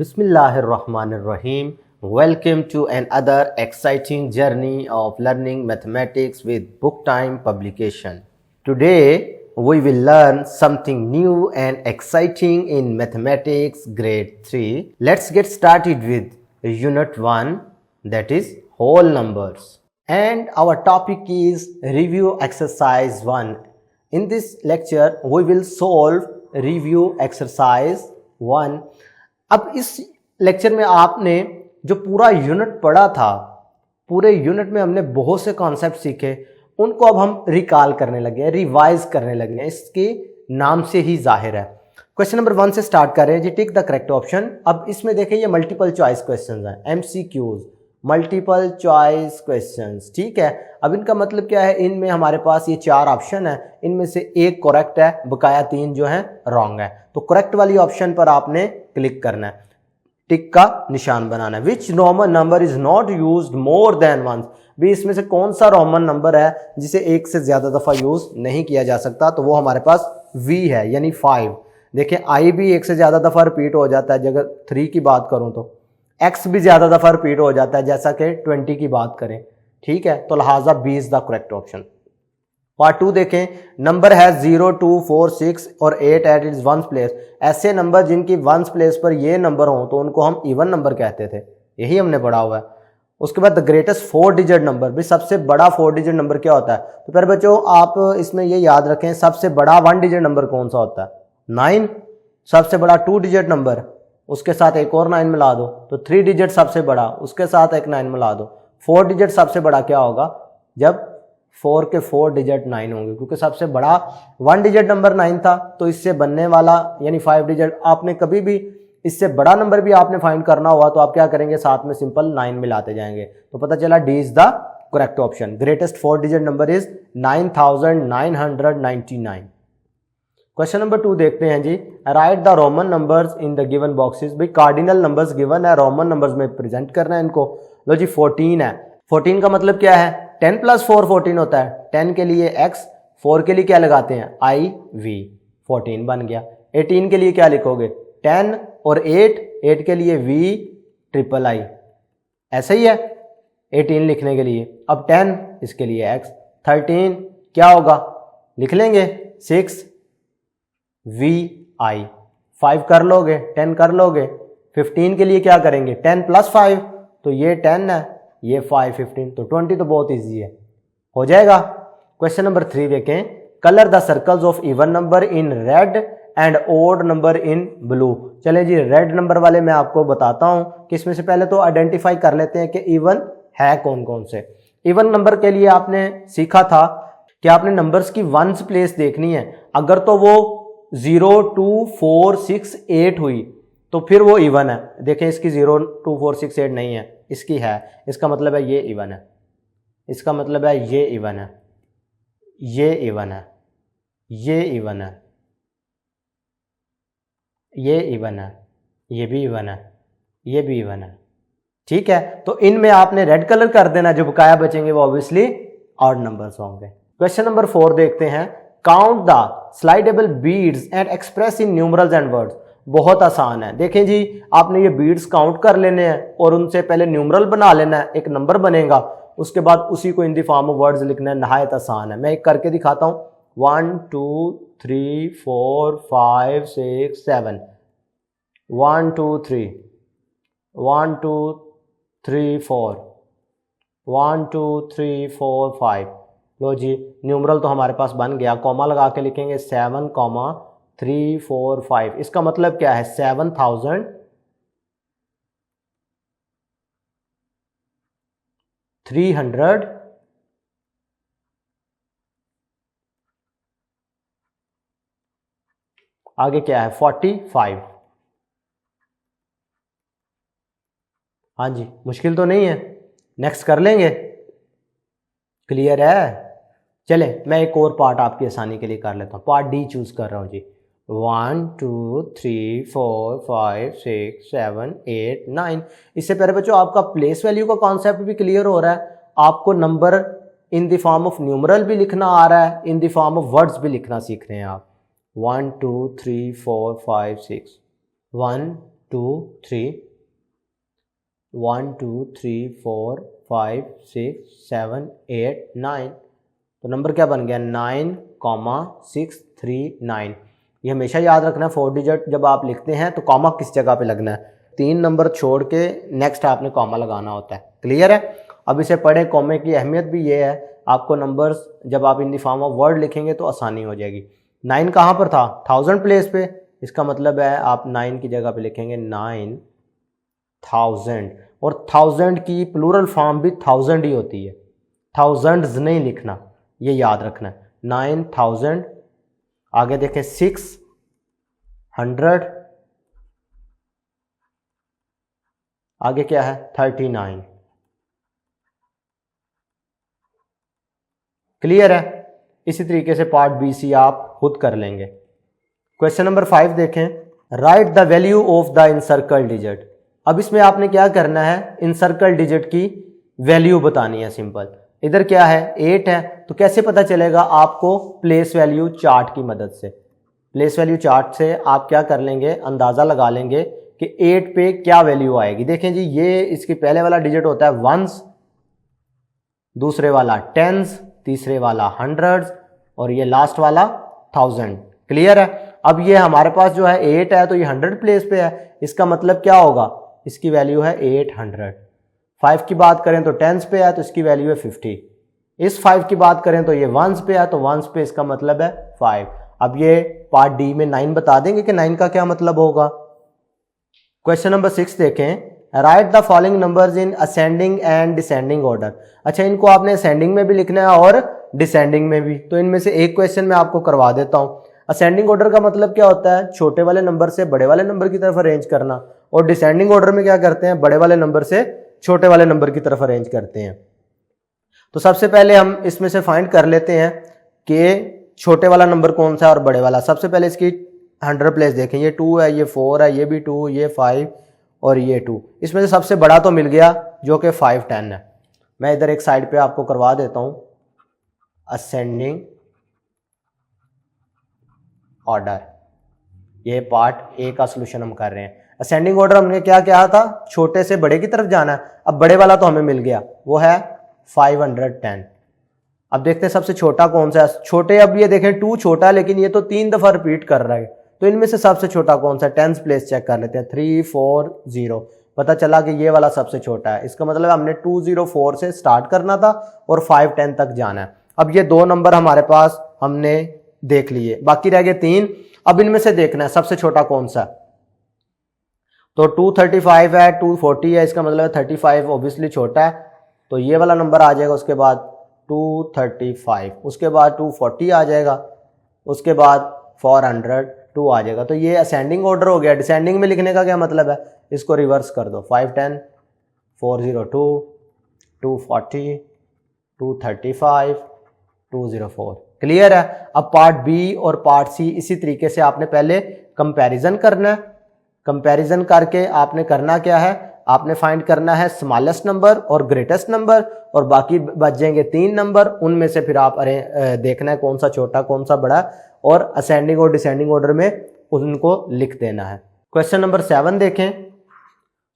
Bismillahirrahmanirrahim. Welcome to another exciting journey of learning mathematics with Book Time publication. Today we will learn something new and exciting in mathematics grade 3. Let's get started with unit 1, that is whole numbers. And our topic is review exercise 1. In this lecture we will solve review exercise 1. अब इस lecture में आपने जो पूरा unit पढ़ा था, पूरे unit में हमने बहुत से कॉन्सेप्ट सीखे, उनको अब हम रिकॉल करने लगे हैं, रिवाइज करने लगे हैं। इसके नाम से ही जाहिर है। क्वेश्चन नंबर 1 से स्टार्ट कर रहे हैं जी। Tick the correct option. अब इसमें देखें ये मल्टीपल चॉइस क्वेश्चंस हैं, एमसीक्यूज, मल्टीपल चॉइस क्वेश्चंस, ठीक है। अब इनका मतलब क्या है, इनमें हमारे पास ये 4 ऑप्शन है, इनमें से एक करेक्ट है, बकाया 3 जो है रॉन्ग है। तो करेक्ट वाली ऑप्शन पर आपने क्लिक करना है, टिक का निशान बनाना है। Which Roman number is not used more than once. भी इसमें से कौन सा रोमन नंबर है जिसे एक से ज्यादा दफा यूज नहीं किया जा सकता, तो वो हमारे पास V है, यानी 5। देखें I भी एक से ज्यादा दफा रिपीट हो जाता है, अगर 3 की बात करूं तो X भी ज्यादा दफा रिपीट हो जाता है, जैसा कि 20 की बात करें, ठीक है। तो लिहाजा B is the correct option. Part 2 देखें, नंबर है 0, 2, 4, 6 और 8 एट इट्स वंस प्लेस। ऐसे नंबर जिनकी वंस प्लेस पर ये नंबर हो तो उनको हम इवन नंबर कहते थे, यही हमने पढ़ा हुआ है। उसके बाद द ग्रेटेस्ट 4 डिजिट नंबर, भी सबसे बड़ा 4 डिजिट नंबर क्या होता है। तो फिर बच्चों आप इसमें ये याद रखें, सबसे बड़ा 1 डिजिट नंबर कौन सा होता है, 9। सबसे बड़ा 2 डिजिट नंबर, उसके साथ एक और 9 मिला दो तो 3 डिजिट सबसे बड़ा, उसके साथ एक 9 मिला दो। 4 डिजिट सबसे बड़ा क्या होगा, जब 4 के 4 डिजिट 9 होंगे, क्योंकि सबसे बड़ा 1 डिजिट नंबर 9 था, तो इससे बनने वाला यानी 5 डिजिट। आपने कभी भी इससे बड़ा नंबर भी आपने फाइंड करना हुआ तो आप क्या करेंगे, साथ में सिंपल 9 मिलाते जाएंगे। तो पता चला D is the correct option. Greatest 4 digit number is 9999। Question number 2 देखते हैं जी। Write the Roman numbers in the given boxes. भाई कार्डिनल नंबर्स गिवन है, रोमन नंबर्स में प्रेजेंट करना है इनको। लो जी 14 है। 14 का मतलब क्या है, 10 + 4 14 होता है। 10 के लिए x, 4 के लिए क्या लगाते हैं i v, 14 बन गया। 18 के लिए क्या लिखोगे, 10 और 8 के लिए v ट्रिपल i, ऐसा ही है 18 लिखने के लिए। अब 10 इसके लिए x, 13 क्या होगा, लिख लेंगे 6 v i, 5 कर लोगे, 10 कर लोगे। 15 के लिए क्या करेंगे, 10 + 5, तो ये 10 है, ये 5, 15, तो 20 तो बहुत इजी है, हो जाएगा। क्वेश्चन नंबर 3 देखें। Colour the circles of even number in red and odd number in blue. चले जी, रेड नंबर वाले मैं आपको बताता हूं कि इसमें से पहले तो आइडेंटिफाई कर लेते हैं कि इवन है कौन कौन से। इवन नंबर के लिए आपने सीखा था कि आपने नंबर्स की वंस प्लेस देखनी है। अगर तो वो 0, 2, 4, 6, 8 हुई तो फिर वो इवन है। देखें इसकी 0, 2, 4, 6, 8 नहीं है, इसकी है, इसका मतलब है ये इवन है, इसका मतलब है ये इवन है, ये इवन है, ये इवन है, ये इवन है, ये भी इवन है, ये भी इवन है, ठीक है। तो इनमें आपने रेड कलर कर देना, जो बकाया बचेंगे वो ऑब्वियसली ऑड नंबर्स होंगे। क्वेश्चन नंबर 4 देखते हैं। Count the slidable beads and express in numerals and words. बहुत आसान है। देखें जी, आपने ये बीड्स काउंट कर लेने हैं और उनसे पहले न्यूमरल बना लेना है, एक नंबर बनेगा, उसके बाद उसी को in the form of words लिखना है। नहायत आसान है, मैं एक करके दिखाता हूं। 1, 2, 3, 4, 5, 6, 7, 1, 2, 3, 1, 2, 3, 4, 1, 2, 3, 4, 5। लो जी, न्यूमरल तो हमारे पास बन गया। कॉमा लगा के लिखेंगे 7, 3, 4, 5। इसका मतलब क्या है, 7300। आगे क्या है, 45। हाँ जी, मुश्किल तो नहीं है, नेक्स्ट कर लेंगे, क्लियर है। चले मैं एक और पार्ट आपकी आसानी के लिए कर लेता हूँ। पार्ट डी चूज कर रहा हूँ जी। 1, 2, 3, 4, 5, 6, 7, 8, 9। इससे पहले बच्चों आपका प्लेस वैल्यू का कॉन्सेप्ट भी क्लियर हो रहा है। आपको number in the form of numeral भी लिखना आ रहा है, in the form of words भी लिखना सीख रहे हैं आप। 1, 2, 3, 4, 5, 6, 1, 2 3 1 2 3 4 5 6 7 8 9। तो नंबर क्या बन गया 9,639। ये हमेशा याद रखना है 4 डिजिट जब आप लिखते हैं तो कॉमा किस जगह पे लगना है, 3 नंबर छोड़ के नेक्स्ट आपने कॉमा लगाना होता है। क्लियर है। अब इसे पढ़े, कॉमे की अहमियत भी ये है, आपको नंबर्स जब आप in the form of word लिखेंगे तो आसानी हो जाएगी। 9 कहाँ पर था, 1000 प्लेस पे, इसका मतलब है आप 9 की जगह पे लिखेंगे 9000, और 1000 की प्लूरल फॉर्म भी 1000 ही होती है, थाउजेंड्स नहीं लिखना, ये याद रखना है। 9000, आगे देखें 600, आगे क्या है 39। क्लियर है। इसी तरीके से पार्ट बी सी आप खुद कर लेंगे। क्वेश्चन नंबर 5 देखें, right the value of the encircle digit. अब इसमें आपने क्या करना है, इनसर्कल डिजिट की वैल्यू बतानी है। सिंपल, इधर क्या है 8 है, तो कैसे पता चलेगा आपको, प्लेस वैल्यू चार्ट की मदद से। प्लेस वैल्यू चार्ट से आप क्या कर लेंगे, अंदाजा लगा लेंगे कि 8 पे क्या वैल्यू आएगी। देखें जी, ये इसकी पहले वाला डिजिट होता है वंस, दूसरे वाला टेंस, तीसरे वाला हंड्रेड्स, और ये लास्ट वाला 1000। क्लियर है। अब ये हमारे पास जो है 8 है, तो ये 100 प्लेस पे है, इसका मतलब क्या होगा, इसकी वैल्यू है 800। 5 की बात करें तो टेंस पे है, तो इसकी वैल्यू है 50। इस 5 की बात करें तो ये वंस पे है, तो वंस पे इसका मतलब है 5। अब ये पार्ट डी में 9 बता देंगे कि 9 का क्या मतलब होगा। क्वेश्चन नंबर 6 देखें, right the following numbers in ascending and descending order. अच्छा, इनको आपने असेंडिंग में भी लिखना है और डिसेंडिंग में भी। तो इनमें से एक क्वेश्चन मैं आपको करवा देता हूं। असेंडिंग ऑर्डर का मतलब क्या होता है, छोटे वाले नंबर से बड़े वाले नंबर की तरफ अरेंज करना, और डिसेंडिंग ऑर्डर में क्या करते हैं, बड़े वाले नंबर से छोटे वाले नंबर की तरफ अरेंज करते हैं। तो सबसे पहले हम इसमें से फाइंड कर लेते हैं कि छोटे वाला नंबर कौन सा है और बड़े वाला। सबसे पहले इसकी 100 प्लेस देखें, ये 2 है, ये 4 है, ये भी 2, ये 5 और ये 2। इसमें से सबसे बड़ा तो मिल गया जो कि 5 10 है। मैं इधर एक साइड पे आपको करवा देता हूं असेंडिंग ऑर्डर। ये पार्ट ए का सॉल्यूशन हम कर रहे हैं। असेंडिंग ऑर्डर हमने क्या किया था, छोटे से बड़े की तरफ जाना है। अब बड़े वाला तो हमें मिल गया, वो है 510। अब देखते हैं सबसे छोटा कौन सा है। छोटे, अब ये देखें 2 छोटा है, लेकिन ये तो 3 दफा रिपीट कर रहा है, तो इनमें से सबसे छोटा कौन सा है, 10th प्लेस चेक कर लेते हैं। 340, पता चला कि ये वाला सबसे छोटा है। इसका मतलब हमने 204 से स्टार्ट करना था और 510 तक जाना है। अब ये 2 नंबर हमारे पास हमने देख लिए, बाकी रह गए 3। अब इनमें से देखना है सबसे छोटा कौन सा। तो 235 है, 240 है, इसका मतलब है 35 ऑब्वियसली छोटा है, तो ये वाला नंबर आ जाएगा। उसके बाद 235, उसके बाद 240 आ जाएगा, उसके बाद 402 आ जाएगा। तो ये असेंडिंग ऑर्डर हो गया। डिसेंडिंग में लिखने का क्या मतलब है, इसको रिवर्स कर दो, 510, 402, 240, 235, 204। क्लियर है। अब पार्ट बी और पार्ट सी इसी तरीके से आपने पहले कंपैरिजन करना है। कंपैरिजन करके आपने करना क्या है, आपने फाइंड करना है स्मॉलेस्ट नंबर और ग्रेटेस्ट नंबर, और बाकी बच जाएंगे 3 नंबर। उनमें से फिर आप देखना है कौन सा छोटा कौन सा बड़ा, और असेंडिंग और डिसेंडिंग ऑर्डर में उनको लिख देना है। क्वेश्चन नंबर 7 देखें,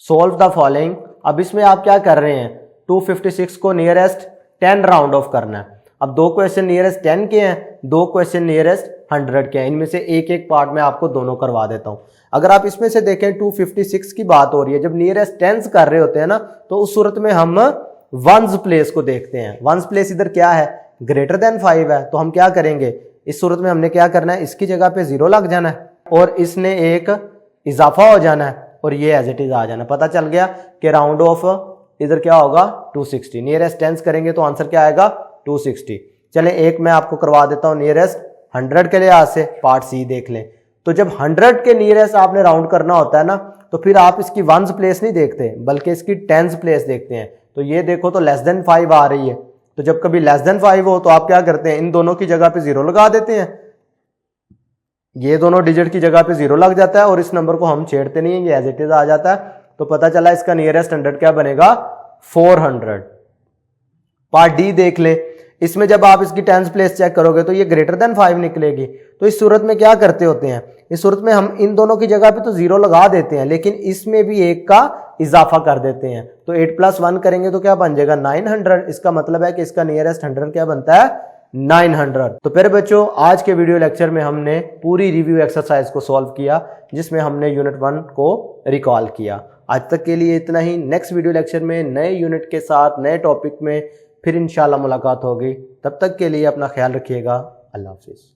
सोल्व द फॉलोइंग। अब इसमें आप क्या कर रहे हैं, 256 को नियरेस्ट 10 राउंड ऑफ करना है। अब 2 क्वेश्चन नियरेस्ट 10 के हैं, 2 क्वेश्चन नियरेस्ट 100 के हैं। इनमें से एक एक पार्ट में आपको दोनों करवा देता हूं। अगर आप इसमें से देखें 256 की बात हो रही है, जब नियरेस्ट टेंस कर रहे होते हैं ना, तो उस सूरत में हम वंस प्लेस को देखते हैं। वंस प्लेस इधर क्या है, ग्रेटर देन 5 है, तो हम क्या करेंगे, इस सूरत में हमने क्या करना है, इसकी जगह पे 0 लग जाना है और इसने एक इजाफा हो जाना है और ये एज इट इज आ जाना। पता चल गया कि राउंड ऑफ इधर क्या होगा 260। नियरेस्ट टेंस करेंगे तो आंसर क्या आएगा 260। चलें एक मैं आपको करवा देता हूं नियरेस्ट 100 के लिहाज से, पार्ट सी देख लें। तो जब 100 के नियरेस्ट आपने राउंड करना होता है ना, तो फिर आप इसकी वंस प्लेस नहीं देखते बल्कि इसकी टेंस प्लेस देखते हैं। तो ये देखो तो लेस देन 5 आ रही है, तो जब कभी लेस देन 5 हो तो आप क्या करते हैं, इन दोनों की जगह पे 0 लगा देते हैं। ये दोनों डिजिट की जगह पे 0 लग जाता है और इस नंबर को हम छेड़ते नहीं है, ये एज इट इज आ जाता है। तो पता चला इसका नियरेस्ट 100 क्या बनेगा 400। पार्ट डी देख ले, इसमें जब आप इसकी टेंस प्लेस चेक करोगे तो ये ग्रेटर देन 5 निकलेगी। तो इस सूरत में क्या करते होते हैं, इस सूरत में हम इन दोनों की जगह पे तो 0 लगा देते हैं, लेकिन इसमें भी 1 का इजाफा कर देते हैं। तो 8 + 1 करेंगे तो क्या बन जाएगा 900। इसका मतलब है कि इसका नियरेस्ट 100 क्या बनता है 900। तो फिर बच्चों आज के वीडियो लेक्चर में हमने पूरी रिव्यू एक्सरसाइज को सॉल्व किया, जिसमें हमने यूनिट 1 को रिकॉल किया। आज तक के लिए इतना ही। नेक्स्ट वीडियो लेक्चर में नए यूनिट के साथ नए टॉपिक में फिर इंशाल्लाह मुलाकात होगी। तब तक के लिए अपना ख्याल रखिएगा। अल्लाह हाफिज़।